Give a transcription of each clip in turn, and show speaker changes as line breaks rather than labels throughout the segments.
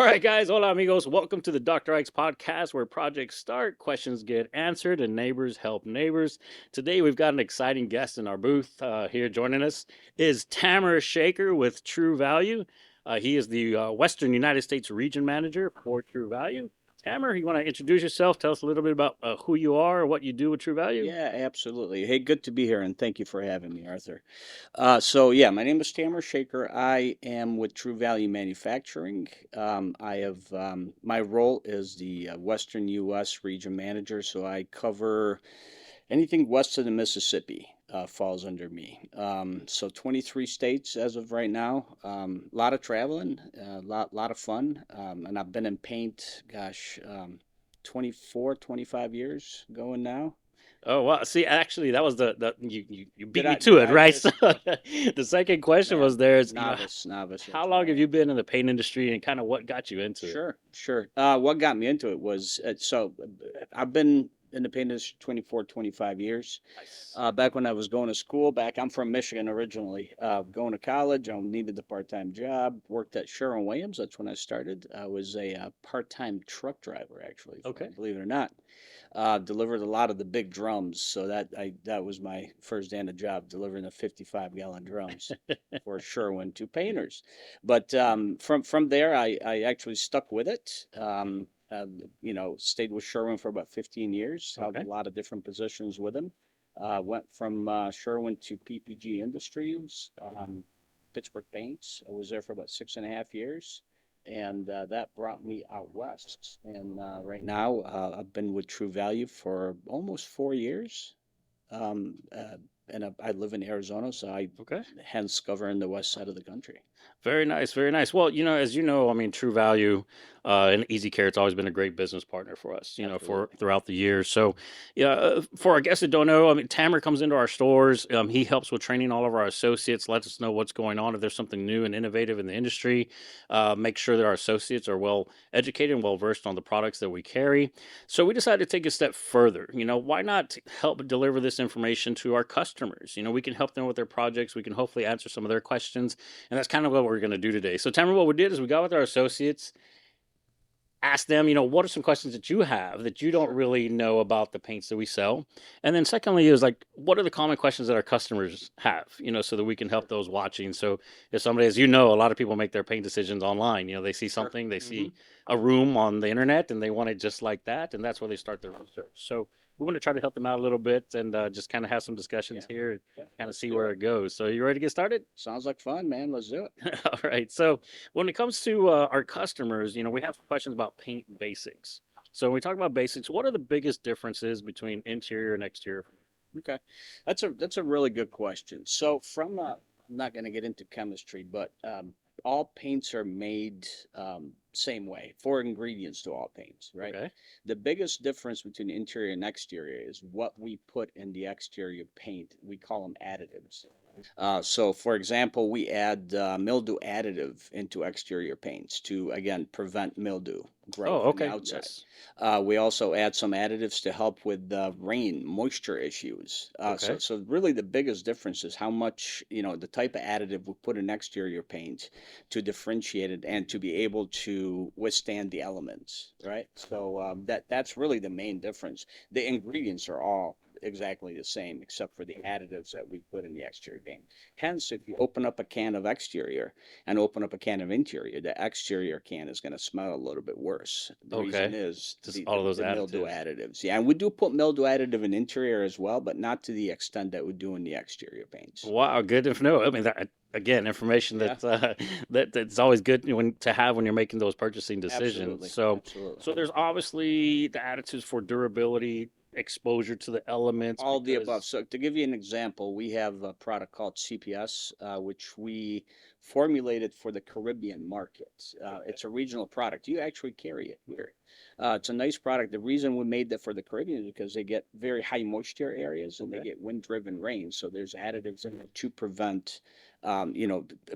right, guys. Hola, amigos. Welcome to the Dr. Ike's podcast where projects start, questions get answered, and neighbors help neighbors. Today, we've got an exciting guest in our booth. Here joining us is Tamer Shaker with True Value. He is the Western United States Region Manager for True Value. Tamer, you want to introduce yourself? Tell us a little bit about who you are, what you do with True Value.
Yeah, absolutely. Hey, good to be here, and thank you for having me, Arthur. So, my name is Tamer Shaker. I am with True Value Manufacturing. I have my role is the Western U.S. Region Manager, so I cover anything west of the Mississippi. Falls under me. So 23 states as of right now. A lot of traveling, lot of fun, and I've been in paint, gosh, 24, 25 years going now.
Oh wow! See, actually, that was the you
Did
beat me
I
to
did
it,
I
right?
just
So the second question was
man,
there is
novice,
how
that's
long
all
have
right.
you been in the paint industry and kind of what got you into it?
Sure, sure. What got me into it was I've been in the paint industry 24, 25 years.
Nice.
Back when I was going to school, I'm from Michigan originally. Going to college, I needed a part-time job. Worked at Sherwin-Williams. That's when I started. I was a part-time truck driver, actually,
Okay.
believe it or not. Delivered a lot of the big drums, so that was my first day on the job, delivering the 55-gallon drums for Sherwin to painters. But from there, I actually stuck with it. Stayed with Sherwin for about 15 years. Held a
Okay.
lot of different positions with him. Went from Sherwin to PPG Industries, Pittsburgh Paints. I was there for about 6.5 years, and that brought me out west. And right now, I've been with True Value for almost 4 years. Um, uh, and I live in Arizona, so I
Okay.
hence covering the west side of the country.
Very nice, very nice. Well, as you know, I mean, True Value and Easy Care, it's always been a great business partner for us, for
Absolutely.
throughout the years. So, yeah, for our guests that don't know, I mean, Tamer comes into our stores. He helps with training all of our associates, lets us know what's going on if there's something new and innovative in the industry. Make sure that our associates are well educated and well versed on the products that we carry. So we decided to take a step further. Why not help deliver this information to our customers? We can help them with their projects. We can hopefully answer some of their questions, and that's kind of what we're going to do today. So, Tamara, what we did is we got with our associates, asked them, what are some questions that you have that you don't
Sure.
really know about the paints that we sell? And then, secondly, is like, what are the common questions that our customers have, so that we can help
Sure.
those watching. So, if somebody, as you know, a lot of people make their paint decisions online. They see
Sure.
something, they
Hmm.
see a room on the internet, and they want it just like that. And that's where they start their research. So, we want to try to help them out a little bit and just kind of have some discussions
Yeah.
here and
Yeah.
kind of
Let's
see
do
where
it.
it goes. So, you ready to get started?
Sounds like fun, man. Let's do it.
All right. So when it comes to our customers, we have questions about paint basics. So when we talk about basics, what are the biggest differences between interior and exterior?
Okay. That's a really good question. So I'm not going to get into chemistry, but all paints are made same way. Four ingredients to all paints, right?
Okay.
The biggest difference between interior and exterior is what we put in the exterior paint. We call them additives. So, for example, we add mildew additive into exterior paints to, again, prevent mildew
Oh,
growth in the
okay.
outside.
Yes.
We also add some additives to help with rain, moisture issues. So,
Okay.
so really the biggest difference is how much, the type of additive we put in exterior paint to differentiate it and to be able to withstand the elements, right? So that's really the main difference. The ingredients are all exactly the same except for the additives that we put in the exterior paint. Hence, if you open up a can of exterior and open up a can of interior, the exterior can is going to smell a little bit worse. The reason
Okay.
is
Just all of those
the mildew
additives.
additives. Yeah, and we do put mildew additive in interior as well, but not to the extent that we do in the exterior paints.
Wow, good to know. I mean, that, again, information
Yeah,
that that's always good to have when you're making those purchasing decisions.
absolutely,
So,
absolutely.
so there's obviously the additives for durability, exposure to the elements,
All the above.
because
So to give you an example, we have a product called CPS, which we formulated for the Caribbean market.
okay,
It's a regional product. You actually carry it here. It's a nice product. The reason we made that for the Caribbean is because they get very high moisture areas and they
okay,
get wind-driven rain. So there's additives in it to prevent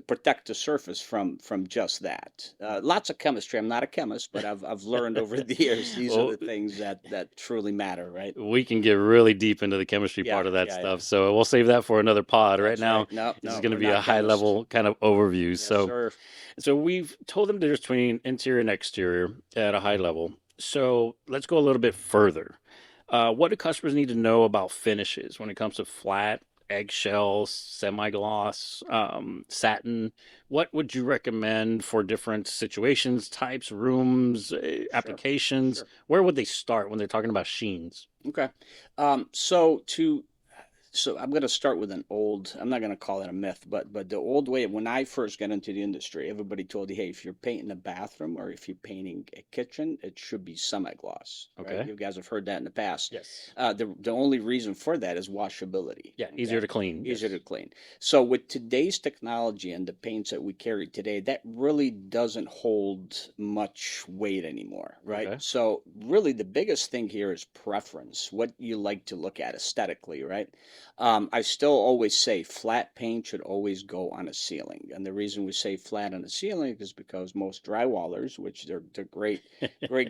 protect the surface from just that. Lots of chemistry. I'm not a chemist, but I've learned over the years these are
Well,
the things that truly matter, right?
we can get really deep into the chemistry
Yeah,
part of that
yeah, yeah.
stuff. So we'll save that for another pod. Right
That's
now,
right. No,
this is
no,
going to
we're
be a
not
high
chemists.
level kind of overview.
Yes, sir.
So we've told them the difference between interior and exterior at a high level. So let's go a little bit further. What do customers need to know about finishes when it comes to flat, eggshell, semi-gloss, satin? What would you recommend for different situations, types, rooms,
Sure,
applications?
sure.
Where would they start when they're talking about sheens?
Okay. So I'm going to start with an old, I'm not going to call it a myth, but the old way, when I first got into the industry, everybody told you, hey, if you're painting a bathroom or if you're painting a kitchen, it should be semi-gloss, right?
Okay.
You guys have heard that in the past.
Yes.
The only reason for that is washability,
Yeah, easier
okay?
to clean.
Easier to
Yes.
clean. So with today's technology and the paints that we carry today, that really doesn't hold much weight anymore, right?
Okay.
So really the biggest thing here is preference, what you like to look at aesthetically, right? I still always say flat paint should always go on a ceiling. And the reason we say flat on a ceiling is because most drywallers, which they're great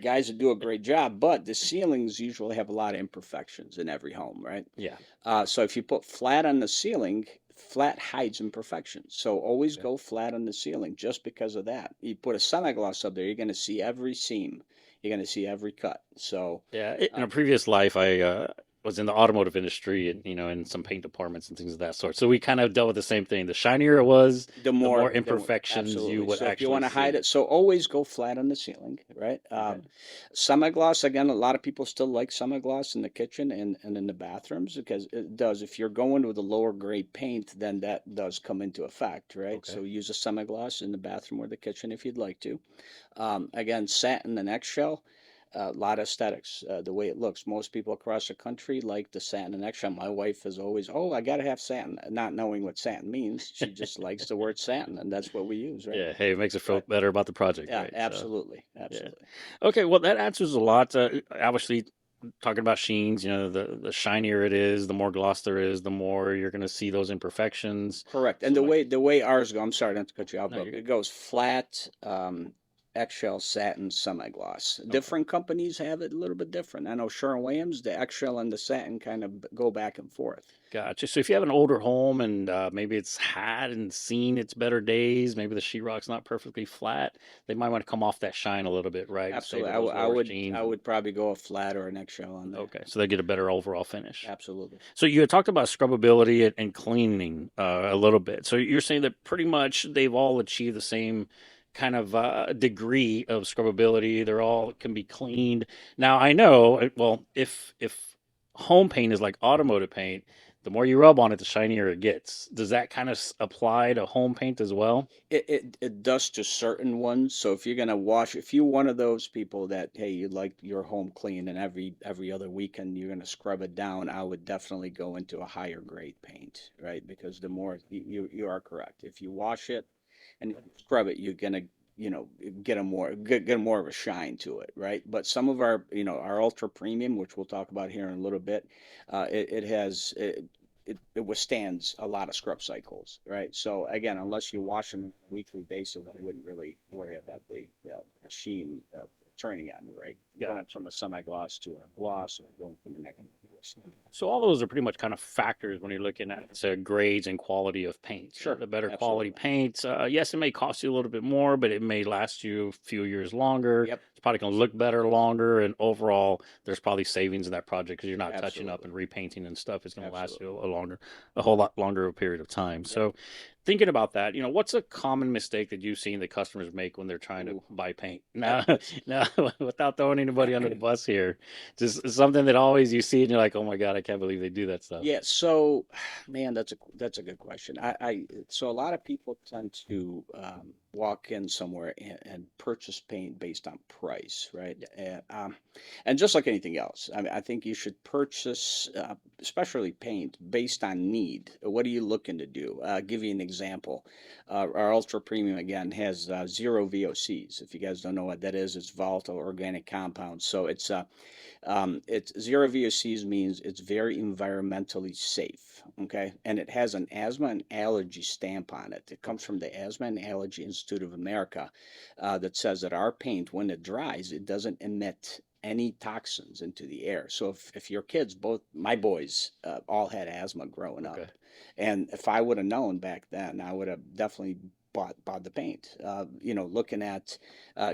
guys that do a great job, but the ceilings usually have a lot of imperfections in every home, right?
Yeah.
So if you put flat on the ceiling, flat hides imperfections. So always
Okay.
go flat on the ceiling just because of that. You put a semi-gloss up there, you're going to see every seam. You're going to see every cut. So,
Yeah. In
uh,
a previous life, I was in the automotive industry and, in some paint departments and things of that sort. So we kind of dealt with the same thing. The shinier it was, the more imperfections you
absolutely.
would
So if you
actually
want to hide
see.
it, so always go flat on the ceiling, right?
Okay.
Semi-gloss, again, a lot of people still like semi-gloss in the kitchen and in the bathrooms because it does. If you're going with a lower grade paint, then that does come into effect, right?
Okay.
So use a semi-gloss in the bathroom or the kitchen if you'd like to. Again, satin and eggshell, a lot of aesthetics, the way it looks. Most people across the country like the satin and eggshell. My wife is always, oh, I gotta have satin, not knowing what satin means. She just likes the word satin, and that's what we use, right?
Yeah. Hey, it makes it feel
Right.
better about the project,
Yeah,
right? So,
absolutely,
yeah.
absolutely.
Okay. Well, that answers a lot. Obviously, talking about sheens, the shinier it is, the more gloss there is, the more you're going to see those imperfections.
Correct. And
So,
the
like,
way ours go, I'm sorry not to cut you out,
no,
but
you're
it
good.
goes flat, eggshell, satin, semi-gloss.
Okay.
Different companies have it a little bit different. I know Sherwin-Williams, the eggshell and the satin kind of go back and forth.
Gotcha. So if you have an older home and maybe it's had and seen its better days, maybe the sheetrock's not perfectly flat, they might want to come off that shine a little bit, right? And stay
Absolutely.
to those
I
lower
would
sheens.
I
And
would probably go a flat or an eggshell on there.
okay, so they get a better overall finish.
Absolutely.
So you had talked about scrubbability and cleaning a little bit. So you're saying that pretty much they've all achieved the same kind of degree of scrubbability. They're all can be cleaned. Now I know, well, if home paint is like automotive paint, the more you rub on it, the shinier it gets. Does that kind of apply to home paint as well?
It does to certain ones. So if you're gonna wash, if you're one of those people that, hey, you like your home clean and every other weekend you're gonna scrub it down, I would definitely go into a higher grade paint, right? Because the more you are correct. If you wash it and scrub it, you're gonna get more of a shine to it, right? But some of our our ultra premium, which we'll talk about here in a little bit, it withstands a lot of scrub cycles, right? So again, unless you wash them on a weekly basis, I wouldn't really worry about the sheen turning on you, right? Going
Gotcha.
from a semi-gloss to a gloss or going from the neck to a
So all those are pretty much kind of factors when you're looking at grades and quality of paint.
Sure,
The better quality
absolutely.
paint, yes, it may cost you a little bit more, but it may last you a few years longer.
Yep,
It's probably going to look better longer, and overall, there's probably savings in that project because you're not touching up
absolutely,
and repainting and stuff. It's going to last
absolutely.
you a whole lot longer a period of time.
Yep.
So, thinking about that, what's a common mistake that you've seen that customers make when they're trying to
Ooh,
buy paint?
that,
Now,
that's
now, without throwing anybody under the bus here, just something that always you see and you're like, oh my God, I can't believe they do that stuff.
Yeah, so man, that's a good question. So a lot of people tend to walk in somewhere and purchase paint based on price, right?
Yeah.
And just like anything else, I mean, I think you should purchase. especially paint, based on need. What are you looking to do? Give you an example. Our ultra premium again has zero VOCs. If you guys don't know what that is, it's volatile organic compounds. So it's zero VOCs means it's very environmentally safe, okay? And it has an asthma and allergy stamp on it. It comes from the Asthma and Allergy Institute of America, that says that our paint, when it dries, it doesn't emit any toxins into the air. So if your kids, both my boys, all had asthma growing
Okay.
up, and if I would have known back then, I would have definitely bought the paint. Looking at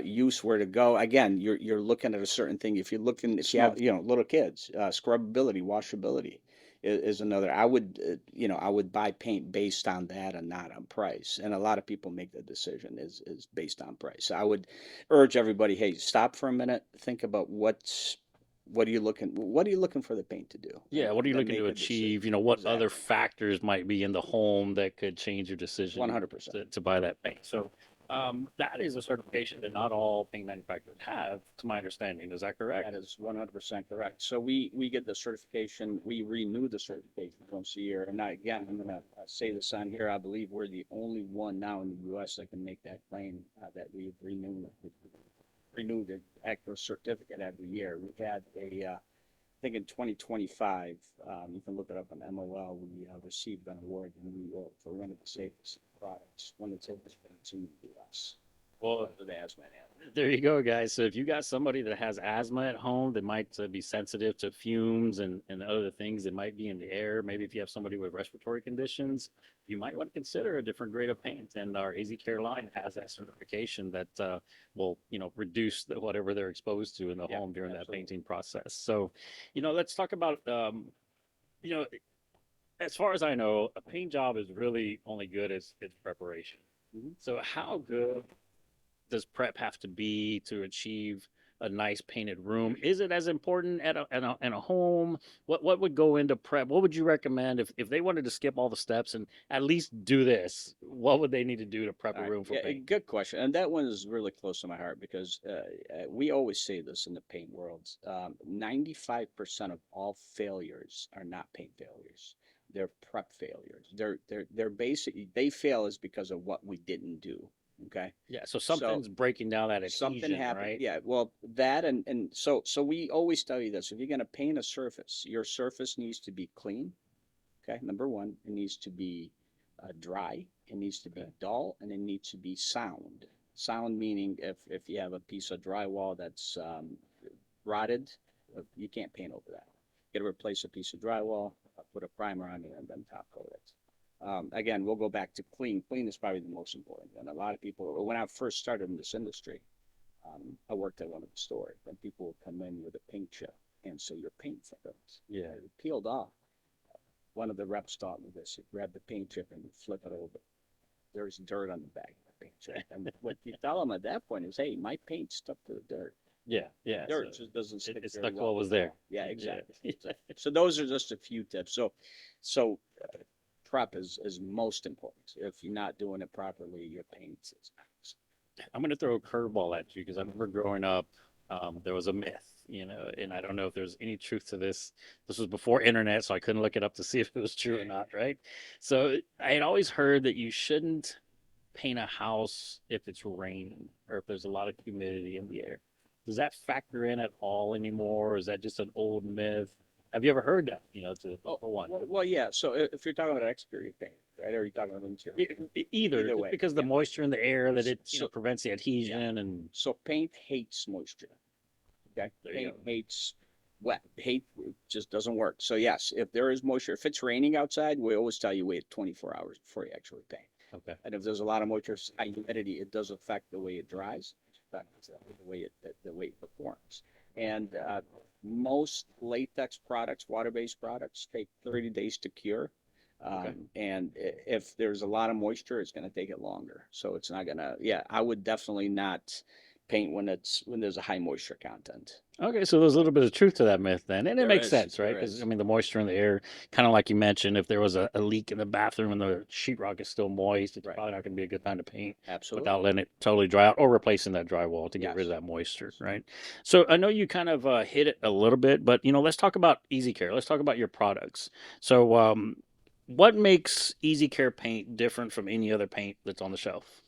use, where to go. Again, you're looking at a certain thing. If you're looking, if you have, little kids, scrubability, washability is another. I would buy paint based on that and not on price. And a lot of people make the decision is based on price. I would urge everybody, hey, stop for a minute, think about what are you looking for the paint to do,
Yeah, what are
and
you
then
looking to
make a decision.
achieve? What other
Exactly.
factors might be in the home that could change your decision
100%.
to buy that paint? So, that is a certification that not all paint manufacturers have, to my understanding. Is that correct?
That is 100% correct. So we get the certification, we renew the certification once a year. And again, I'm going to say this on here. I believe we're the only one now in the U.S. that can make that claim, that we've renewed the actual certificate every year. We had I think in 2025, you can look it up on MOL, we received an award and we were for one of the safest products, one of the safest products in the U.S.
Well,
For the asthma.
there you go, guys. So if you got somebody that has asthma at home that might be sensitive to fumes and other things that might be in the air, maybe if you have somebody with respiratory conditions, you might want to consider a different grade of paint. And our AZ Care line has that certification that will, reduce whatever they're exposed to in the
Yeah,
home during that
absolutely.
painting process. So, let's talk about, you know, as far as I know, a paint job is really only good as its preparation.
Mhm.
So how good does prep have to be to achieve a nice painted room? Is it as important at a home? What would go into prep? What would you recommend if they wanted to skip all the steps and at least do this? What would they need to do to prep
All
a
right.
room for
Yeah, a
paint?
good question. And that one is really close to my heart because we always say this in the paint world. 95% of all failures are not paint failures. They're prep failures. They're basically, they fail is because of what we didn't do. Okay.
Yeah, so
So
something's breaking down that
something
adhesion,
happened.
right?
Yeah. Well, that and so we always tell you this. If you're going to paint a surface, your surface needs to be clean. Okay, number one, it needs to be dry, it needs to be
Okay.
dull, and it needs to be sound. Sound meaning if you have a piece of drywall that's rotted, you can't paint over that. You got to replace a piece of drywall, put a primer on it, and then top coat it. Again, we'll go back to clean. Clean is probably the most important. And a lot of people, when I first started in this industry, I worked at one of the stores, and people would come in with a paint chip, and so your paint flipped.
Yeah.
It peeled off. One of the reps taught me this. You grab the paint chip and you flip it over. There's dirt on the back of the paint chip. And what you tell them at that point is, hey, my paint stuck to the dirt.
Yeah, yeah.
Dirt just doesn't
It,
stick
it
very
stuck to
well
what was
with
there.
paint. Yeah,
Yeah.
exactly. So those are just a few tips. So prep is most important. If you're not doing it properly, your paint is not.
I'm going to throw a curveball at you because I remember growing up, there was a myth, and I don't know if there's any truth to this. This was before internet, so I couldn't look it up to see if it was true or not, right? So I had always heard that you shouldn't paint a house if it's raining or if there's a lot of humidity in the air. Does that factor in at all anymore, or is that just an old myth? Have you ever heard that?
Oh,
For one.
well, yeah. So if you're talking about exterior paint, right, or are you talking about interior?
Either,
Either
just
way,
because the
yeah.
moisture in the air that it
So
prevents the
yeah.
adhesion and
So paint hates moisture. Okay.
there you
Paint
go.
hates wet. Hate just doesn't work. So yes, if there is moisture, if it's raining outside, we always tell you wait 24 hours before you actually paint.
Okay.
And if there's a lot of moisture, high humidity, it does affect the way it dries, it affects the way it performs. And most latex products, water-based products, take 30 days to cure.
Okay.
And if there's a lot of moisture, it's going to take it longer. So it's not going to. Yeah, I would definitely not paint when there's a high moisture content.
Okay, so there's a little bit of truth to that myth then, and it makes sense, right?
There
Because I
is.
mean, the moisture in the air, kind of like you mentioned, if there was a leak in the bathroom and the sheetrock is still moist, it's
Right.
probably not going to be a good time to paint without
Absolutely.
letting it totally dry out or replacing that drywall to get rid of
Yes.
that moisture,
Yes.
right? So I know you kind of hit it a little bit, but let's talk about Easy Care. Let's talk about your products. So, what makes Easy Care paint different from any other paint that's on the shelf?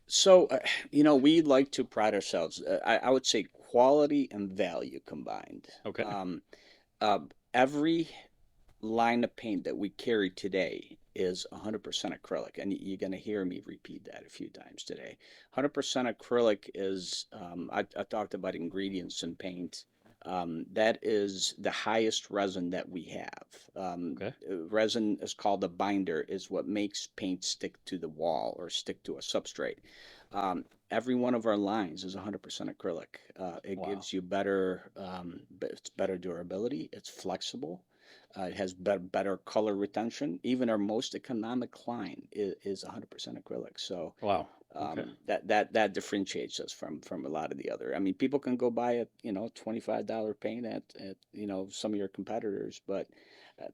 So, we like to pride ourselves. I would say quality and value combined.
Okay,
Um, uh, every line of paint that we carry today is 100% acrylic, and you're going to hear me repeat that a few times today. 100% acrylic is, I talked about ingredients in paint. That is the highest resin that we have.
okay,
Resin is called a binder, is what makes paint stick to the wall or stick to a substrate. Every one of our lines is 100% acrylic. It
wow,
gives you it's better durability. It's flexible. It has better color retention. Even our most economic line is 100% acrylic. So
wow, okay.
that differentiates us from a lot of the other. I mean, people can go buy a $25 paint at some of your competitors, but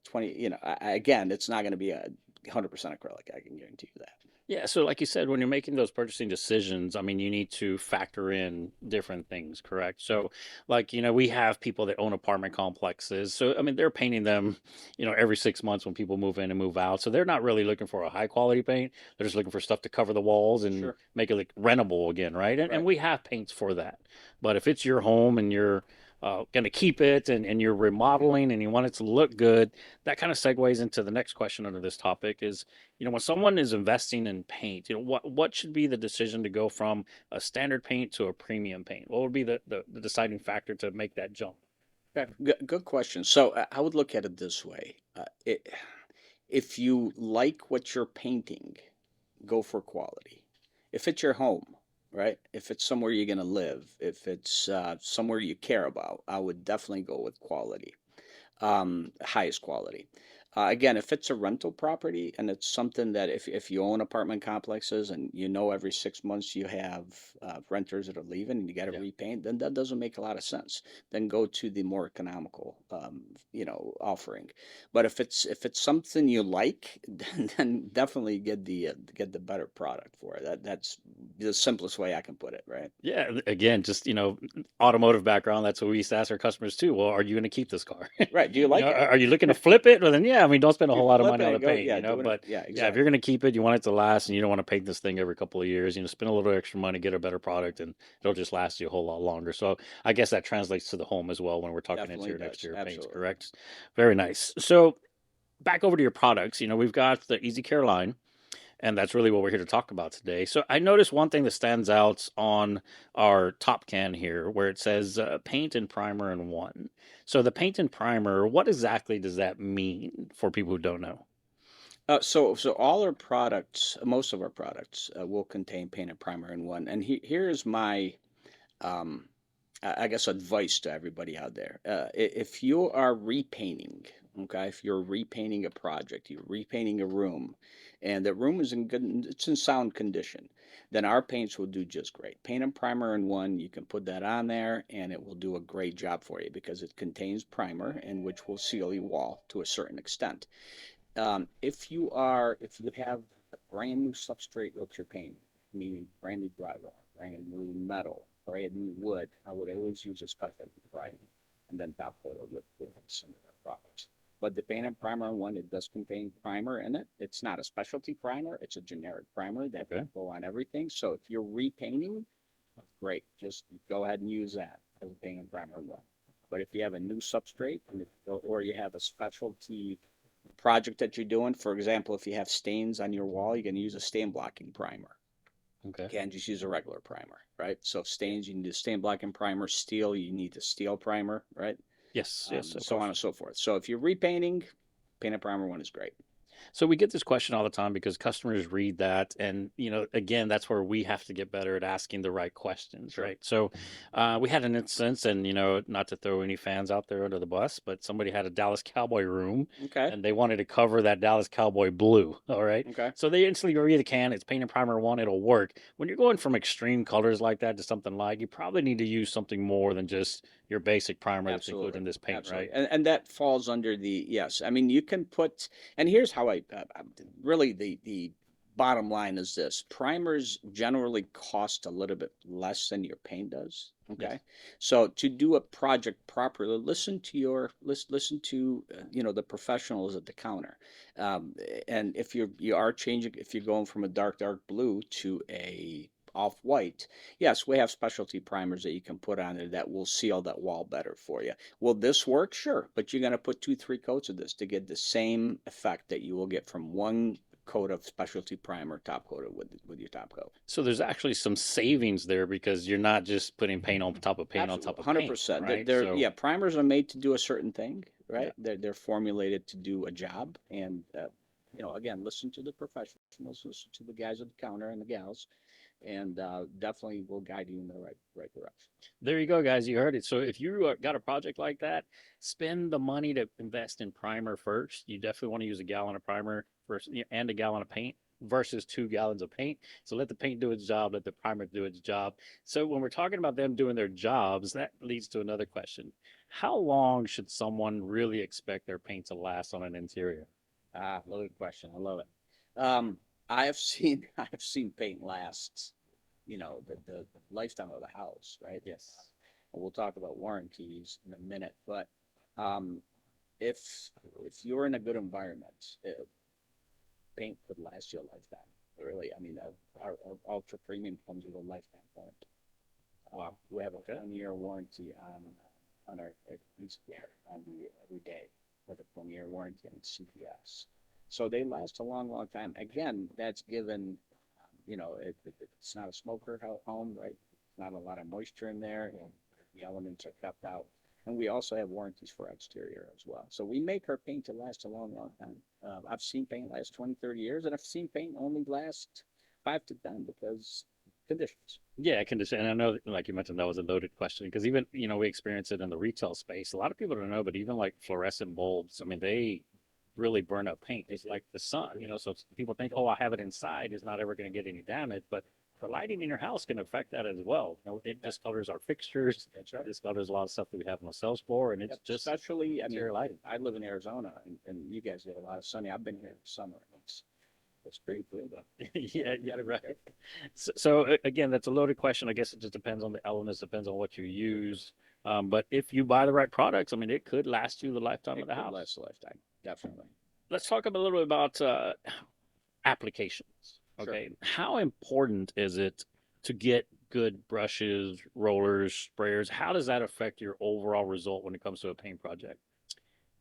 20 again, it's not going to be a 100% acrylic. I can guarantee you that.
Yeah, so like you said, when you're making those purchasing decisions, I mean, you need to factor in different things, correct? So, like, we have people that own apartment complexes. So, I mean, they're painting them, every 6 months when people move in and move out. So they're not really looking for a high quality paint. They're just looking for stuff to cover the walls and
Sure.
make it like rentable again, right? And
Right.
we have paints for that. But if it's your home and you're going to keep it and you're remodeling and you want it to look good, that kind of segues into the next question under this topic is when someone is investing in paint, what should be the decision to go from a standard paint to a premium paint? What would be the deciding factor to make that jump?
Okay. Good question. So I would look at it this way. If you like what you're painting, go for quality. If it's your home, right? If it's somewhere you're going to live, if it's somewhere you care about, I would definitely go with quality, highest quality. Again, if it's a rental property and it's something that if you own apartment complexes and every 6 months you have renters that are leaving and you got to
Yeah.
repaint, then that doesn't make a lot of sense. Then go to the more economical, offering. But if it's something you like, then definitely get the better product for it. That's the simplest way I can put it, right?
Yeah, again, just automotive background. That's what we used to ask our customers too. Well, are you going to keep this car?
Right. Do you like it?
Are you looking to flip it? Well, then yeah. I mean, don't spend a
If you
whole lot of
flip
money
it
on the
and go,
paint,
yeah, doing it.
But
Yeah,
yeah, if you're going
exactly.
to keep it, you want it to last, and you don't want to paint this thing every couple of years. Spend a little extra money, get a better product, and it'll just last you a whole lot longer. So I guess that translates to the home as well when we're talking
Definitely
interior and
does.
exterior paints.
Absolutely.
Correct. Very nice. So back over to your products. We've got the Easy Care line. And that's really what we're here to talk about today. So I noticed one thing that stands out on our top can here where it says paint and primer in one. So the paint and primer, what exactly does that mean for people who don't know?
So all our products, most of our products, will contain paint and primer in one. And here's my, um, I guess, advice to everybody out there. If you are repainting, okay, if you're repainting a project, you're repainting a room, and the room is it's in sound condition, then our paints will do just great. Paint and primer in one, you can put that on there, and it will do a great job for you because it contains primer, and which will seal your wall to a certain extent. If you have a brand new substrate that you're painting, meaning brand new drywall, brand new metal, brand new wood, I would always use a specialty primer and then top coat it with some of their products. But the paint and primer one, it does contain primer in it. It's not a specialty primer, it's a generic primer that
Okay.
will go on everything. So if you're repainting, great. Just go ahead and use that as a paint and primer one. But if you have a new substrate or you have a specialty project that you're doing. For example, if you have stains on your wall, you're going to use a stain blocking primer.
Okay.
You can't just use a regular primer, right? So stains, you need a stain blocking primer. Steel, you need the steel primer, right?
Yes. Yes. Of
So on
course.
and so forth. So if you're repainting, paint and primer one is great.
So we get this question all the time because customers read that, and again, that's where we have to get better at asking the right questions,
Sure.
right? So we had an instance, and not to throw any fans out there under the bus, but somebody had a Dallas Cowboy room,
Okay.
and they wanted to cover that Dallas Cowboy blue. All right,
Okay.
so they instantly read the can. It's paint and primer one. It'll work. When you're going from extreme colors like that to something light, you probably need to use something more than just your basic primer that's included
Absolutely.
in this paint,
Absolutely.
right?
And that falls under the, yes. I mean, you can put, and here's how really the bottom line is this. Primers generally cost a little bit less than your paint does.
Yes.
Okay. So to do a project properly, listen to the professionals at the counter. And if you are changing, if you're going from a dark blue to a off white, yes, we have specialty primers that you can put on there that will seal that wall better for you. Will this work? Sure, but you're going to put 2, 3 coats of this to get the same effect that you will get from one coat of specialty primer top coated with your top coat.
So there's actually some savings there because you're not just putting paint on top of paint on
Absolutely,
top of paint,
100%.
right?
They're
So
yeah, primers are made to do a certain thing,
yeah.
right? They're formulated to do a job, and again, listen to the professionals, listen to the guys at the counter and the gals, and definitely will guide you in the right direction.
There you go, guys. You heard it. So if you got a project like that, spend the money to invest in primer first. You definitely want to use a gallon of primer first and a gallon of paint versus 2 gallons of paint. So let the paint do its job, let the primer do its job. So when we're talking about them doing their jobs, that leads to another question. How long should someone really expect their paint to last on an interior?
Ah, loaded question. I love it. I have seen I have seen paint last, the lifetime of the house, right?
Yes.
We'll talk about warranties in a minute, but um, if if you're in a good environment, paint could last you a lifetime. Really, I mean, our ultra premium comes with a lifetime warranty.
Wow.
We have a
Okay.
1 year warranty on our piece of gear on every day with a 1 year warranty on CPS. So they last a long, long time. Again, that's given, it's not a smoker home, right? Not a lot of moisture in there, and the elements are kept out. And we also have warranties for exterior as well. So we make our paint to last a long, long time. I've seen paint last 20, 30 years, and I've seen paint only last 5 to 10 because conditions.
Yeah, I can just, and I know, like you mentioned, that was a loaded question because even, we experience it in the retail space. A lot of people don't know, but even like fluorescent bulbs, I mean, they really burn up paint. It's like the sun, so people think, oh, I have it inside. It's not ever going to get any damage. But the lighting in your house can affect that as well. It discolors our fixtures.
That's right.
It discolors a lot of stuff that we have on the sales floor. And it's
Yep.
just
Especially, I mean,
interior lighting.
I live in Arizona, and you guys get a lot of sunny. I've been here in the summer. It's pretty cool though.
Yeah, yeah, right. So again, that's a loaded question. I guess it just depends on the elements, depends on what you use. But if you buy the right products, I mean, it could last you the lifetime
It
of the
could
house.
last a lifetime, definitely.
Let's talk a little bit about applications.
Sure.
Okay, how important is it to get good brushes, rollers, sprayers? How does that affect your overall result when it comes to a paint project?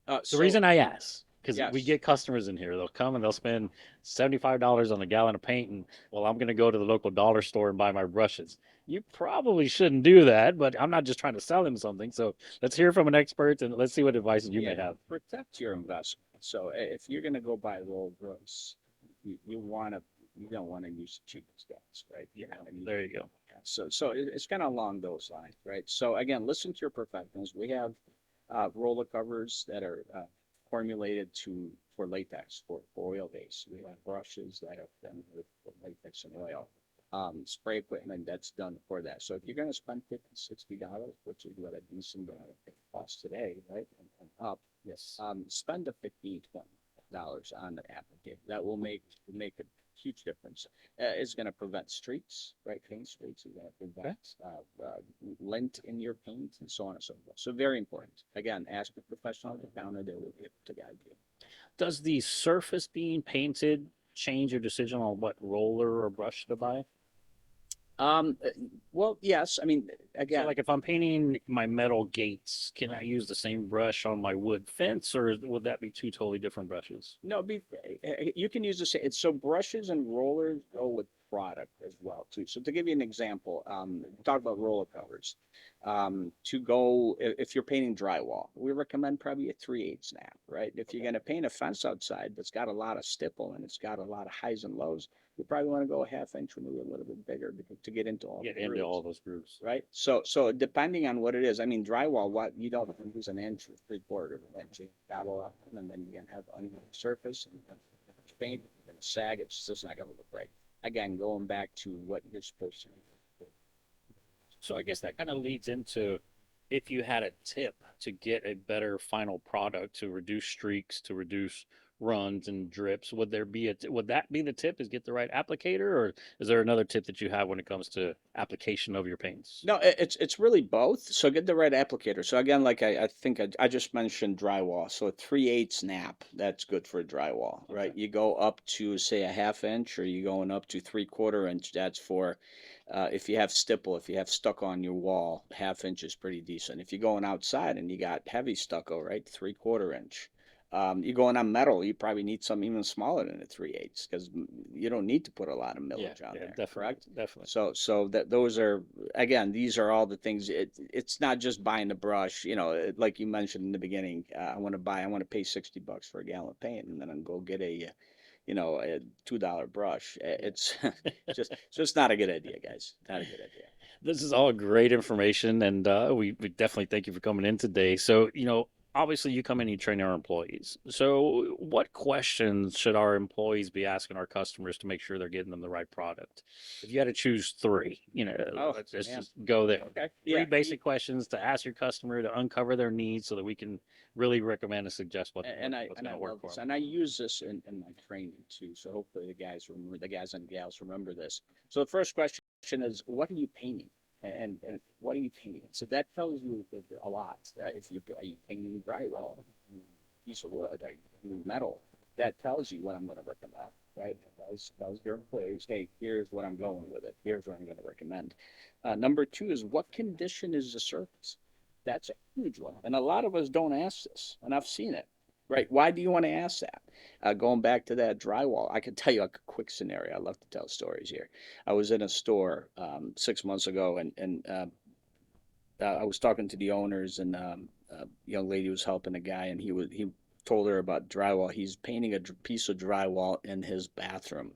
The
So
reason I ask, because we
yes,
get customers in here, they'll come and they'll spend $75 on a gallon of paint, and well, I'm going to go to the local dollar store and buy my brushes. You probably shouldn't do that, but I'm not just trying to sell them something. So let's hear from an expert and let's see what advice you
yeah,
may have.
protect your investment. So if you're gonna go buy Rolls Royce, you don't want to use the cheapest gas, right?
Yeah,
I mean,
there you go.
so it's kind of along those lines, right? So again, listen to your professionals. We have roller covers that are formulated for latex for oil base. We have brushes that are done with latex and oil. Spray equipment that's done for that. So if you're going to spend $50, $60, which is what a decent costs today, right, and up,
Yes.
spend the $15, $20 on the applicator. That will make a huge difference. It's going to prevent streaks, right? Paint streaks. It's going to prevent lint in your paint and so on and so forth. So very important. Again, ask a professional at the counter. They will be able to guide you.
Does the surface being painted change your decision on what roller or brush to buy?
Um, uh, well, yes. I mean,
So,
again,
like if I'm painting my metal gates, can I use the same brush on my wood fence, or would that be two totally different brushes?
no, you can use the same. So brushes and rollers go with product as well too. So to give you an example, talk about roller covers. To go if you're painting drywall, we recommend probably a 3/8 snap, right? If you're
Okay.
going to paint a fence outside that's got a lot of stipple and it's got a lot of highs and lows, you probably want to go a 1/2 inch or maybe a little bit bigger to get into all
Get
the
into all
grooves,
those groups.
right? So depending on what it is, I mean, drywall, what you don't use an inch or 3/4 of an inch, you gobble up, and then you can have uneven surface and paint and sag. It's just not going to look right. Again, going back to what you're supposed to do.
So I guess that kind of leads into if you had a tip to get a better final product to reduce streaks, to reduce runs and drips, would there be would that be the tip is get the right applicator, or is there another tip that you have when it comes to application of your paints?
No, it's really both. So get the right applicator. So again, like I think I just mentioned drywall. So a 3/8 snap, that's good for a drywall,
Okay.
right? You go up to say a 1/2 inch, or you going up to 3/4 inch. That's for if you have stipple, if you have stucco on your wall, 1/2 inch is pretty decent. If you're going outside and you got heavy stucco, right, 3/4 inch. You're going on metal, you probably need something even smaller than a 3/8 because you don't need to put a lot of
Yeah,
millage on
yeah,
there,
definitely,
correct?
definitely.
So that those are again, these are all the things. It's not just buying the brush. Like you mentioned in the beginning. I want to pay $60 for a gallon of paint, and then I'm go get a $2 brush.
Yeah.
It's it's just not a good idea, guys. Not a good idea.
This is all great information, and we definitely thank you for coming in today. So, obviously, you come in and you train our employees. So, what questions should our employees be asking our customers to make sure they're getting them the right product? If you had to choose three,
Oh
let's
man.
just go there.
Okay.
Three
Yeah.
basic questions to ask your customer to uncover their needs so that we can really recommend and suggest what's
And
going
I
to work
love
for
this,
them.
and I use this in my training too. So hopefully the guys and gals remember this. So the first question is, what are you painting? And what are you painting? So that tells you a lot. If you are you painting drywall, piece of wood, are you painting metal? That tells you what I'm going to recommend, right? Tells your employees, hey, here's what I'm going with it. Here's what I'm going to recommend. Number two is, what condition is the surface? That's a huge one. And a lot of us don't ask this, and I've seen it. Right? Why do you want to ask that? Going back to that drywall, I can tell you a quick scenario. I love to tell stories here. I was in a store 6 months ago, and I was talking to the owners, and a young lady was helping a guy, and he told her about drywall. He's painting a piece of drywall in his bathroom,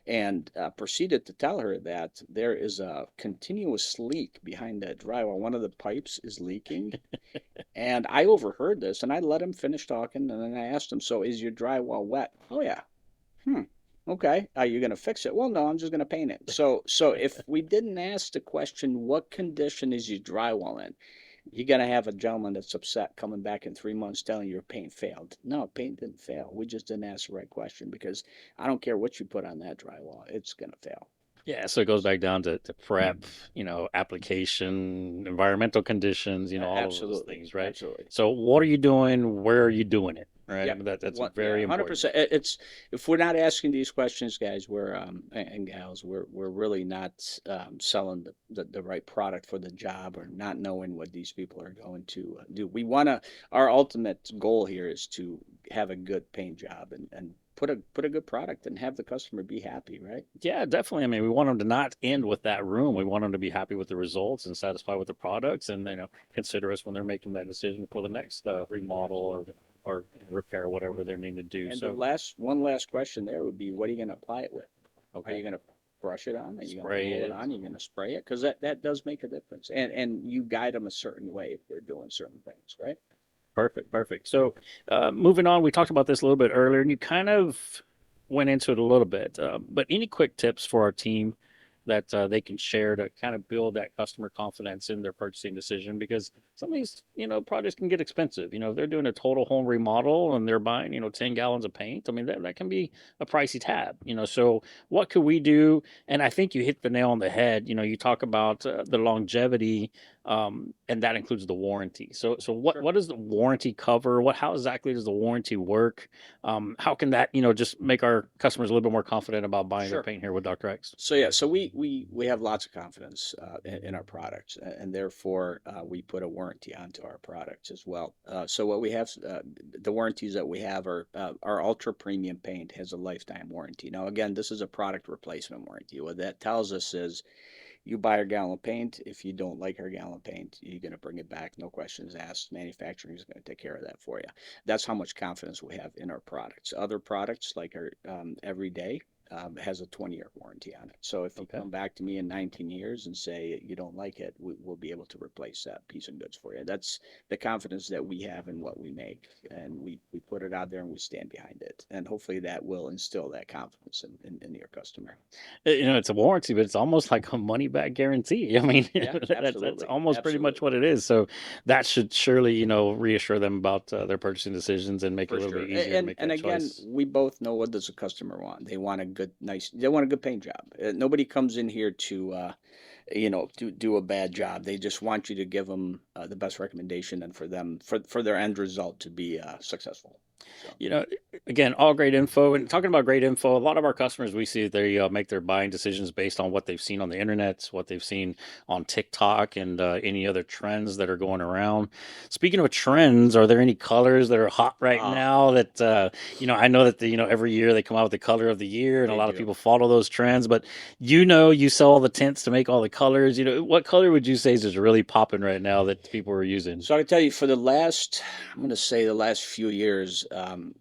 and proceeded to tell her that there is a continuous leak behind that drywall. One of the pipes is leaking, and I overheard this, and I let him finish talking, and then I asked him, "So is your drywall wet?" "Oh yeah." "Hmm. Okay. Are you gonna fix it?" "Well, no, I'm just gonna paint it." So if we didn't ask the question, what condition is your drywall in? You're gonna have a gentleman that's upset coming back in 3 months telling you your paint failed. No, paint didn't fail. We just didn't ask the right question, because I don't care what you put on that drywall, it's gonna fail.
Yeah, so it goes back down to prep, application, environmental conditions, all of those
Absolutely,
things, right?
absolutely.
So what are you doing? Where are you doing it? Right? I
Yep.
mean, that's
What? Yeah,
very important.
100%. It's If we're not asking these questions, guys, and gals, we're really not selling the right product for the job, or not knowing what these people are going to do. Our ultimate goal here is to have a good paint job, and put a good product and have the customer be happy, right?
Yeah, definitely. I mean, we want them to not end with that room. We want them to be happy with the results and satisfied with the products, and consider us when they're making that decision for the next remodel or repair, whatever they need to do.
And the
So
last question there would be, what are you going to apply it with? Are you
okay,
going to brush it on? Are you going to
spray
roll it
it.
on? Are you going to spray it? Because that does make a difference. And you guide them a certain way if they're doing certain things, right?
Perfect, perfect. So, moving on, we talked about this a little bit earlier, and you kind of went into it a little bit. But any quick tips for our team that they can share to kind of build that customer confidence in their purchasing decision? Because some of these, projects can get expensive. If they're doing a total home remodel and they're buying, 10 gallons of paint, I mean, that can be a pricey tab. So what could we do? And I think you hit the nail on the head. You talk about the longevity and that includes the warranty. So what
Sure.
what does the warranty cover? How exactly does the warranty work? How can that just make our customers a little bit more confident about buying their
Sure.
paint here with Dr. X?
So yeah, so we have lots of confidence in our products, and therefore we put a warranty onto our products as well. So what we have, the warranties that we have are our ultra premium paint has a lifetime warranty. Now again, this is a product replacement warranty. What that tells us is you buy our gallon of paint. If you don't like our gallon of paint, you're going to bring it back. No questions asked. Manufacturing is going to take care of that for you. That's how much confidence we have in our products. Other products like our Everyday has a 20-year warranty on it. So if you
Okay.
come back to me in 19 years and say you don't like it, we'll be able to replace that piece of goods for you. That's the confidence that we have in what we make, and we put it out there and we stand behind it. And hopefully that will instill that confidence in your customer.
It's a warranty, but it's almost like a money back guarantee. I mean,
Yeah,
that's
absolutely.
almost pretty much
Absolutely.
what it is. So that should surely, reassure them about their purchasing decisions and make it a
For
little
sure.
bit easier to make
And
that
again,
choice.
we both know what does a customer want. They want a good, nice, they want a good paint job. Nobody comes in here to, do a bad job. They just want you to give them the best recommendation and for them, for their end result to be successful. So,
you know, Again, all great info. And talking about great info, a lot of our customers we see they make their buying decisions based on what they've seen on the internet, what they've seen on TikTok, and any other trends that are going around. Speaking of trends, are there any colors that are hot right
ah,
now that I know that every year they come out with the color of the year, and a
they
lot of
do.
people follow those trends. But you sell all the tints to make all the colors. What color would you say is just really popping right now that people are using?
So I can tell you for I'm going to say the last few years,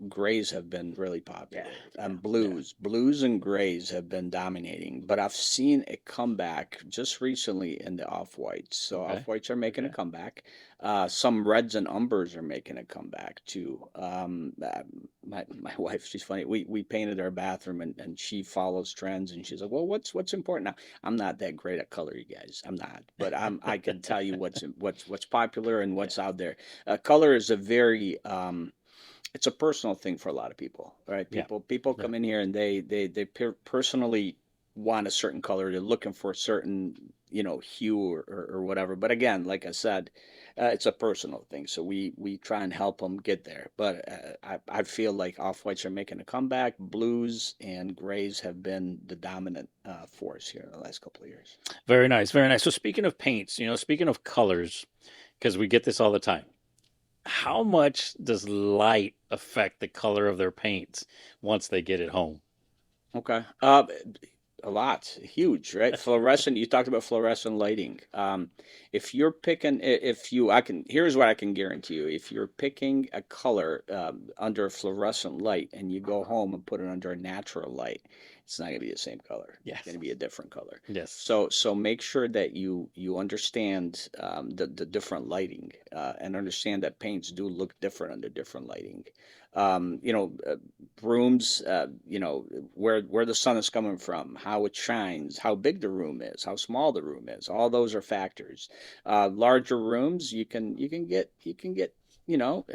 grays have been really
Yeah,
popular.
yeah, yeah.
Blues and grays have been dominating, but I've seen a comeback just recently in the off-whites. So
Okay,
off-whites are making a
okay.
comeback. Some reds and umbers are making a comeback too. My wife, she's funny. We painted our bathroom and she follows trends and she's like, well, what's important now? I'm not that great at color, you guys. I'm not, but I can tell you what's popular and
Yeah,
what's out there. Color is a very it's a personal thing for a lot of people, right?
yeah,
People
yeah.
come in here and they personally want a certain color. They're looking for a certain hue or whatever. But again, like I said, it's a personal thing. So we try and help them get there. But I feel like off whites are making a comeback. Blues and grays have been the dominant force here in the last couple of years.
Very nice, very nice. So speaking of paints, speaking of colors, because we get this all the time, how much does light affect the color of their paints once they get it home?
Okay. A lot, huge, right? Fluorescent. You talked about fluorescent lighting. If you're picking, if you, I can. Here's what I can guarantee you: if you're picking a color under a fluorescent light, and you go home and put it under a natural light, it's not going to be the same color. It's going
Yes,
to be a different color.
yes.
So make sure that you understand the different lighting and understand that paints do look different under different lighting. Um, you know, uh, Rooms, where the sun is coming from, how it shines, how big the room is, how small the room is. All those are factors. Larger rooms, you can get you know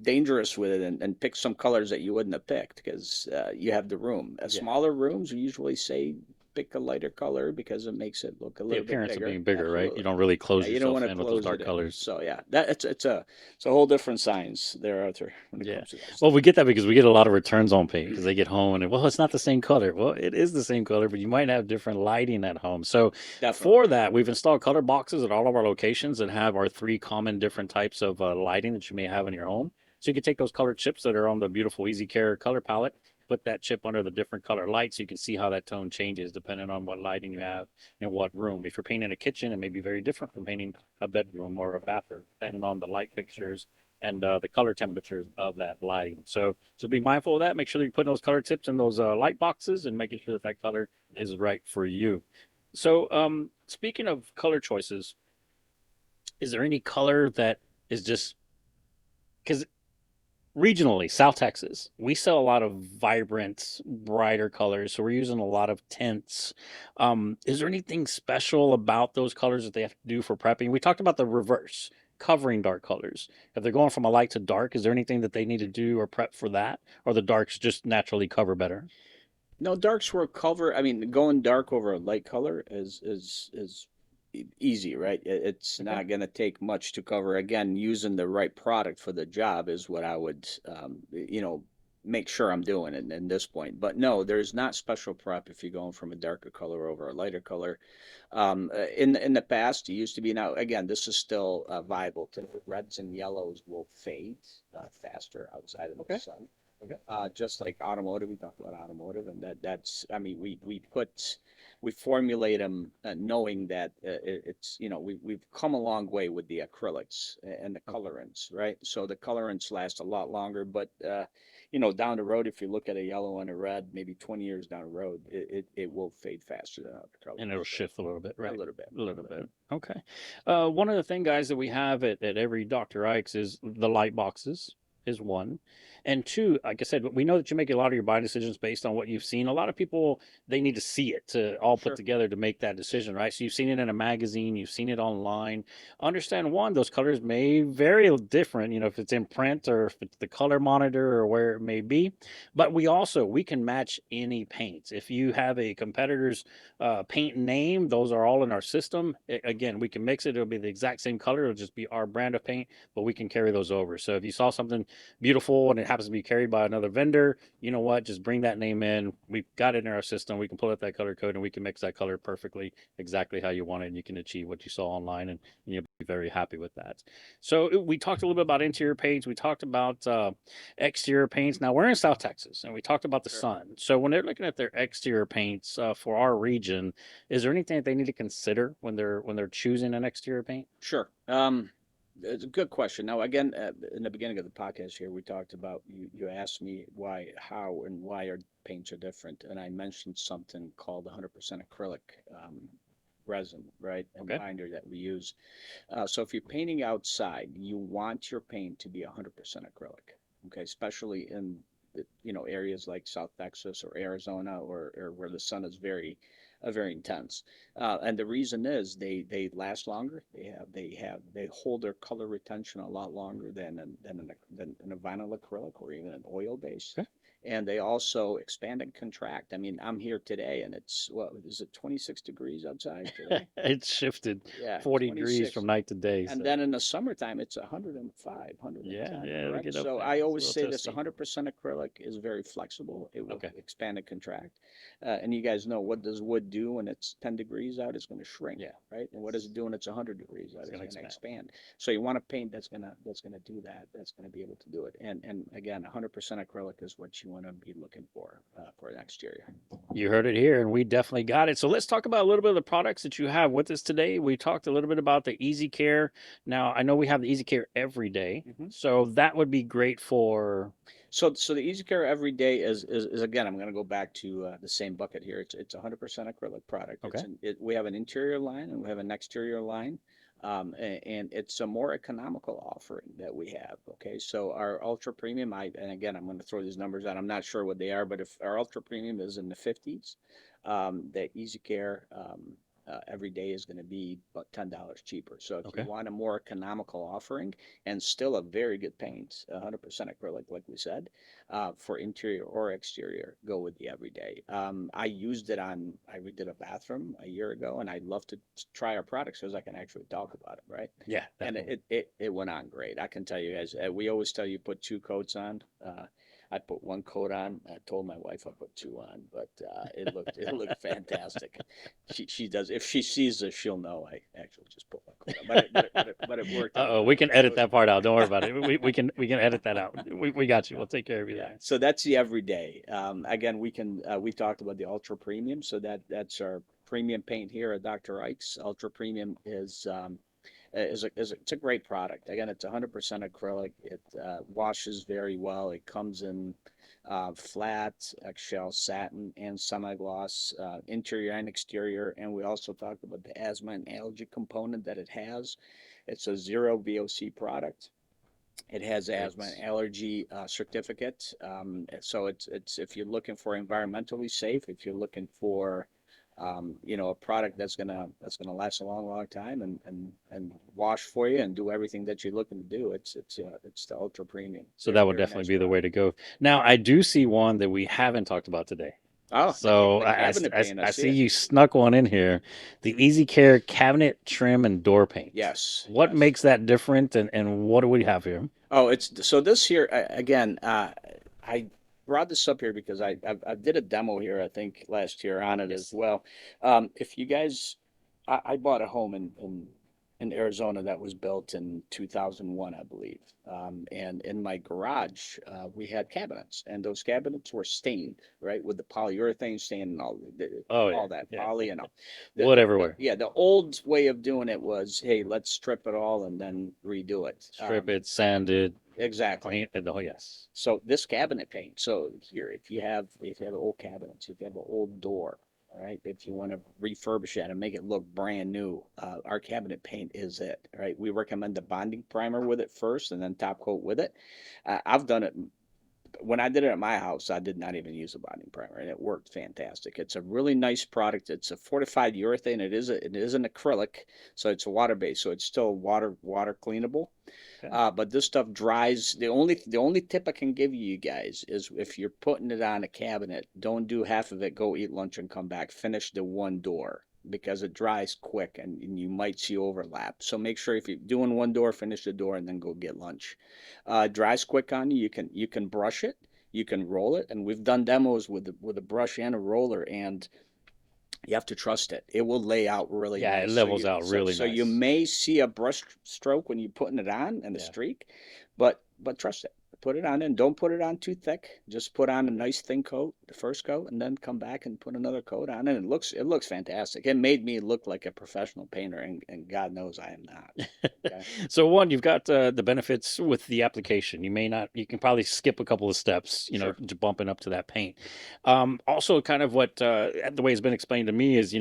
dangerous with it and pick some colors that you wouldn't have picked because you have the room.
Yeah.
Smaller rooms, we usually say pick a lighter color because it makes it look a
The
little bit
appearance of
bigger.
being bigger, right? You
Absolutely.
don't really
Yeah,
close
you don't want
yourself
to
in with those
close it
dark
in.
colors.
So yeah, that it's a whole different science there, Arthur, when it
Yeah.
comes to those
Well, we
things.
get that because we get a lot of returns on paint because they get home and well, it's not the same color. Well, it is the same color, but you might have different lighting at home. So for
Definitely.
that, we've installed color boxes at all of our locations that have our three common different types of lighting that you may have in your home. So you can take those color chips that are on the beautiful Easy Care color palette, put that chip under the different color lights. You can see how that tone changes depending on what lighting you have in what room. If you're painting a kitchen, it may be very different from painting a bedroom or a bathroom, depending on the light fixtures and the color temperatures of that lighting. So be mindful of that. Make sure that you're putting those color tips in those light boxes and making sure that that color is right for you. So speaking of color choices, is there any color that is just because regionally, South Texas, we sell a lot of vibrant, brighter colors. So we're using a lot of tints. Is there anything special about those colors that they have to do for prepping? We talked about the reverse, covering dark colors. If they're going from a light to dark, is there anything that they need to do or prep for that? Or the darks just naturally cover better?
No, darks were cover. I mean, going dark over a light color is easy, right? It's
Okay.
not going to take much to cover. Again, using the right product for the job is what I would, make sure I'm doing in this point. But no, there's not special prep if you're going from a darker color over a lighter color. In the past, it used to be. Now again, this is still viable. Reds and yellows will fade faster outside of the
Okay.
sun.
Okay.
Just like automotive, we talked about automotive, and that's. I mean, we formulate them knowing that it's we've come a long way with the acrylics and the
Okay.
colorants, right? So the colorants last a lot longer, but down the road, if you look at a yellow and a red, maybe 20 years down the road, it will fade faster than other
And it'll
colors. So
shift a little bit,
a
right?
little bit,
A
a
little
little bit.
bit. Okay. One of the thing, guys, that we have at every Dr. Ike's is the light boxes is one. And two, like I said, we know that you make a lot of your buying decisions based on what you've seen. A lot of people, they need to see it to all put
Sure.
together to make that decision, right? So you've seen it in a magazine, you've seen it online. Understand one, those colors may vary different, if it's in print or if it's the color monitor or where it may be. But we can match any paints. If you have a competitor's paint name, those are all in our system. Again, we can mix it. It'll be the exact same color. It'll just be our brand of paint, but we can carry those over. So if you saw something beautiful and it happens to be carried by another vendor, you know what? Just bring that name in. We've got it in our system. We can pull up that color code and we can mix that color perfectly, exactly how you want it. And you can achieve what you saw online, and you'll be very happy with that. So we talked a little bit about interior paints. We talked about exterior paints. Now we're in South Texas, and we talked about the
Sure.
sun. So when they're looking at their exterior paints for our region, is there anything that they need to consider when they're choosing an exterior paint?
Sure. It's a good question. Now, again, in the beginning of the podcast here, we talked about you asked me how, and why our paints are different, and I mentioned something called 100% acrylic resin, right, and
Okay.
binder that we use. So if you're painting outside, you want your paint to be 100% acrylic, okay, especially in areas like South Texas or Arizona or where the sun is very intense. And the reason is they last longer. They hold their color retention a lot longer than a vinyl acrylic or even an oil base.
Okay.
And they also expand and contract. I mean, I'm here today and it's what is it 26 degrees outside today?
It's shifted
Yeah,
40 degrees
26.
from night to day.
And
So
then in the summertime, it's 105,
yeah,
110,
yeah, they
correct?
get up
So
there.
I
It's a
always
little
say this
toasty.
100% acrylic is very flexible. It will
Okay.
expand and contract. And you guys know, what does wood do when it's 10 degrees out? It's going to shrink,
Yeah.
right? And what does it do when it's 100 degrees out?
It's
It's
gonna
going to
expand.
expand. So you want a paint that's gonna do that. That's going to be able to do it. And again, 100% acrylic is what you want to be looking for an exterior.
You heard it here, and we definitely got it. So let's talk about a little bit of the products that you have with us today. We talked a little bit about the Easy Care. Now, I know we have the Easy Care every day,
Mhm.
so that would be great for.
So the Easy Care Every Day is again, I'm going to go back to the same bucket here. It's 100% acrylic product.
Okay.
We have an interior line and we have an exterior line, and it's a more economical offering that we have. Okay, so our ultra premium, and again, I'm going to throw these numbers out. I'm not sure what they are, but if our ultra premium is in the 50s, the Easy Care every day is going to be about $10 cheaper. So if you
Okay.
want a more economical offering and still a very good paint, 100% acrylic, like we said, for interior or exterior, go with the everyday. I redid a bathroom a year ago, and I'd love to try our products because I can actually talk about it, right?
Yeah,
And
definitely.
it went on great. I can tell you guys, we always tell you put two coats on. I put one coat on. I told my wife I put two on, but it looked fantastic. She does. If she sees this, she'll know I actually just put one coat on. But it worked out
Uh-oh, we
well.
can edit that part out. Don't worry about it. We can edit that out. We got you. We'll take care of you
Yeah.
there.
So that's the everyday. Again, we talked about the ultra premium, so that's our premium paint here at Dr. Ike's. Ultra premium it's a great product. Again, it's 100% acrylic. It washes very well. It comes in flat, eggshell, satin, and semi-gloss, interior and exterior. And we also talked about the asthma and allergy component that it has. It's a zero VOC product. It has asthma and
Great.
allergy certificate. So it's if you're looking for environmentally safe, if you're looking for a product that's gonna last a long time and wash for you and do everything that you're looking to do. It's the ultra premium.
So
Very
that would
very
definitely
nice
be the way
product.
to go. Now, I do see one that we haven't talked about today.
Oh,
So
the cabinet paint, I
I
see
see
it.
you snuck one in here. The Easy Care cabinet trim and door paint.
Yes,
What
yes.
makes that different, and what do we have here?
Oh, it's so this here again. I brought this up here because I did a demo here, I think last year on it as
Yes.
well. If you guys, I bought a home in Arizona that was built in 2001, I believe. And in my garage, we had cabinets, and those cabinets were stained, right, with the polyurethane stain and
Oh yeah,
all that
yeah.
poly and all.
Wood everywhere.
Yeah, the old way of doing it was, hey, let's strip it all and then redo it.
Strip it, sand it,
Exactly.
paint it. Oh yes.
So this cabinet paint. So here, if you have old cabinets, if you have an old door, all right, if you want to refurbish that and make it look brand new, our cabinet paint is it. All right, we recommend the bonding primer with it first, and then top coat with it. I've done it when I did it at my house. I did not even use a bonding primer, and it worked fantastic. It's a really nice product. It's a fortified urethane. It is an acrylic, so it's a water based, so it's still water cleanable.
Okay.
But this stuff dries. The only tip I can give you guys is if you're putting it on a cabinet, don't do half of it. Go eat lunch and come back. Finish the one door because it dries quick and you might see overlap. So make sure if you're doing one door, finish the door and then go get lunch. Dries quick on you. You can brush it. You can roll it, and we've done demos with a brush and a roller, and you have to trust it. It will lay out really
Yeah, it
nice.
levels out really
So you
nice.
may see a brush stroke when you're putting it on and a
Yeah.
streak, but trust it. Put it on and don't put it on too thick. Just put on a nice thin coat, the first coat, and then come back and put another coat on, and it looks fantastic. It made me look like a professional painter, and God knows I am not. Okay.
So one, you've got the benefits with the application. You may not, you can probably skip a couple of steps,
Sure.
to bumping up to that paint. Also, kind of what the way it's been explained to me is,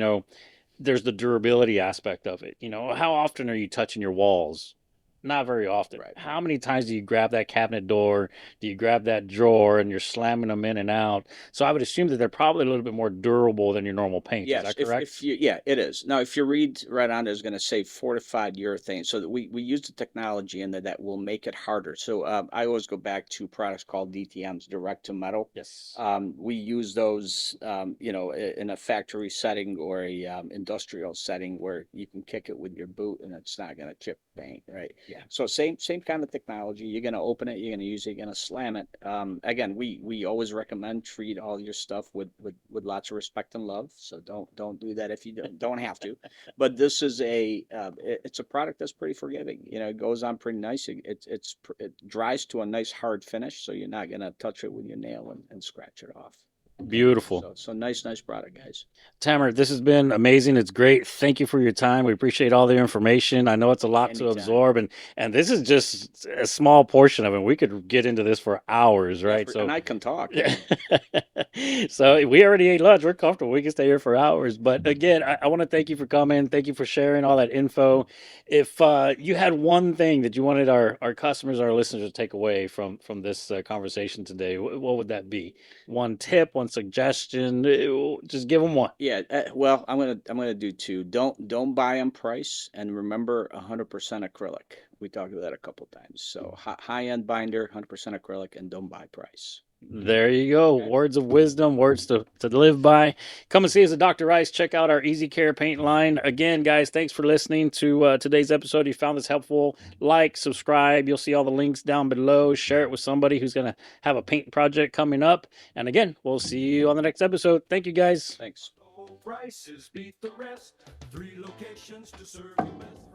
there's the durability aspect of it. How often are you touching your walls? Not very often.
Right.
How many times do you grab that cabinet door? Do you grab that drawer and you're slamming them in and out? So I would assume that they're probably a little bit more durable than your normal paint. Is
Yes,
that
if
correct?
you yeah, it is. Now, if you read right on, there's going to say fortified urethane, so that we use the technology in there that will make it harder. So I always go back to products called DTMs, direct to metal.
Yes.
We use those, in a factory setting or a industrial setting where you can kick it with your boot and it's not going to chip paint, right?
Yeah.
So same kind of technology. You're going to open it, you're going to use it, you're going to slam it. Again, we always recommend treat all your stuff with lots of respect and love. So don't do that if you don't have to. But this is it's a product that's pretty forgiving. It goes on pretty nice. It dries to a nice hard finish, so you're not going to touch it with your nail and scratch it off. Okay.
Beautiful.
So nice product, guys.
Tamer, this has been amazing. It's great. Thank you for your time. We appreciate all the information. I know it's a lot to
Anytime.
absorb, and this is just a small portion of it. We could get into this for hours,
Yeah,
right?
and
So,
I can talk.
so we already ate lunch. We're comfortable. We can stay here for hours. But again, I want to thank you for coming. Thank you for sharing all that info. If you had one thing that you wanted our customers, our listeners to take away from this conversation today, what would that be? One tip, one suggestion? Just give them one.
Yeah, well, I'm gonna do two. Don't buy on price, and remember 100% acrylic. We talked about that a couple times. So high end binder, 100% acrylic, and don't buy price.
There you go.
Okay.
Words of wisdom, words to live by. Come and see us at Dr. Rice. Check out our Easy Care paint line. Again, guys, thanks for listening to today's episode. If you found this helpful, like, subscribe. You'll see all the links down below. Share it with somebody who's going to have a paint project coming up. And again, we'll see you on the next episode. Thank you, guys.
Thanks.
Prices beat the rest. 3 locations to serve you best.